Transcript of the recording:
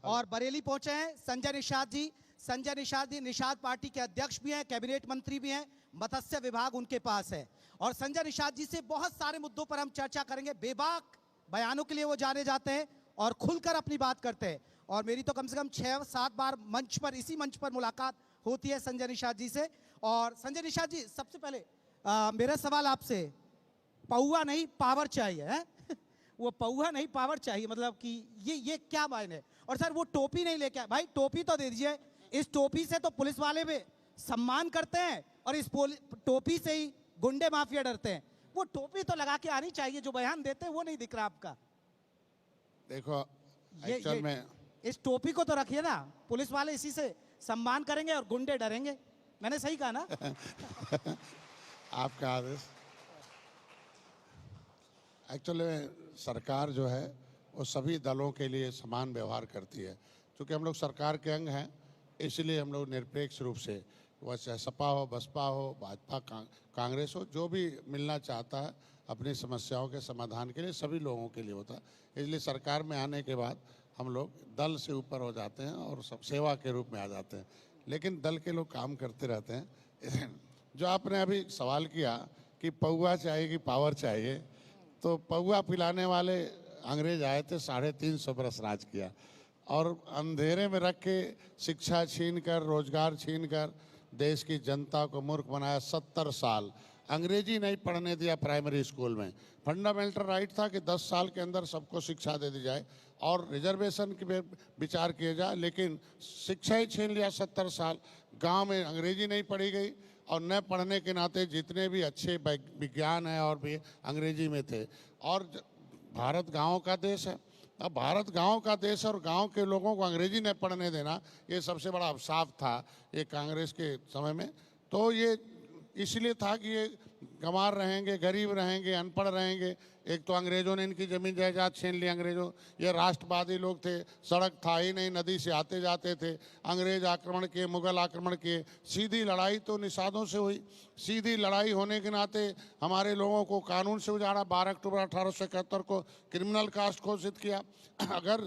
और बरेली पहुंचे हैं संजय निषाद जी। संजय निषाद जी निषाद पार्टी के अध्यक्ष भी हैं, कैबिनेट मंत्री भी हैं, मत्स्य विभाग उनके पास है। और संजय निषाद जी से बहुत सारे मुद्दों पर हम चर्चा करेंगे। बेबाक बयानों के लिए वो जाने जाते हैं और खुलकर अपनी बात करते हैं। और मेरी तो कम से कम 6-7 बार मंच पर, इसी मंच पर मुलाकात होती है संजय निषाद जी से। और संजय निषाद जी, सबसे पहले मेरा सवाल आपसे, पौवा नहीं पावर चाहिए है? वो पौवा नहीं पावर चाहिए, मतलब कि ये क्या मायने? और सर वो टोपी नहीं लेके आए भाई, टोपी तो दे दीजिए। इस टोपी से तो पुलिस वाले भी सम्मान करते हैं और इस टोपी से ही गुंडे माफिया डरते हैं। वो टोपी तो लगा के आनी चाहिए, जो बयान देते हैं वो नहीं दिख रहा आपका। देखो ये में इस टोपी को तो रखिए ना, पुलिस वाले इसी से सम्मान करेंगे और गुंडे डरेंगे। मैंने सही कहा ना? आपका आदेश। एक्चुअली सरकार जो है वो सभी दलों के लिए समान व्यवहार करती है। क्योंकि हम लोग सरकार के अंग हैं, इसलिए हम लोग निरपेक्ष रूप से, वह चाहे सपा हो, बसपा हो, भाजपा, कांग्रेस हो, जो भी मिलना चाहता है अपनी समस्याओं के समाधान के लिए सभी लोगों के लिए होता है। इसलिए सरकार में आने के बाद हम लोग दल से ऊपर हो जाते हैं और सब सेवा के रूप में आ जाते हैं। लेकिन दल के लोग काम करते रहते हैं। जो आपने अभी सवाल किया कि पौवा चाहिए कि पावर चाहिए, तो पौवा पिलाने वाले अंग्रेज आए थे, 350 बरस राज किया और अंधेरे में रख के शिक्षा छीन कर, रोजगार छीन कर देश की जनता को मूर्ख बनाया। 70 साल अंग्रेजी नहीं पढ़ने दिया प्राइमरी स्कूल में। फंडामेंटल राइट था कि 10 साल के अंदर सबको शिक्षा दे दी जाए और रिजर्वेशन के विचार किया जाए, लेकिन शिक्षा ही छीन लिया 70 साल। गांव में अंग्रेजी नहीं पढ़ी गई और न पढ़ने के नाते जितने भी अच्छे विज्ञान है और भी अंग्रेजी में थे। और भारत गाँव का देश है। अब भारत गांव का देश और गांव के लोगों को अंग्रेजी न पढ़ने देना, ये सबसे बड़ा अवसाद था ये कांग्रेस के समय में। तो ये इसलिए था कि ये गंवार रहेंगे, गरीब रहेंगे, अनपढ़ रहेंगे। एक तो अंग्रेजों ने इनकी ज़मीन जायदाद छीन ली। अंग्रेजों, ये राष्ट्रवादी लोग थे, सड़क था ही नहीं, नदी से आते जाते थे। अंग्रेज आक्रमण किए, मुगल आक्रमण किए, सीधी लड़ाई तो निषादों से हुई। सीधी लड़ाई होने के नाते हमारे लोगों को कानून से उजाड़ा। 12 अक्टूबर 1871 को क्रिमिनल कास्ट घोषित किया। अगर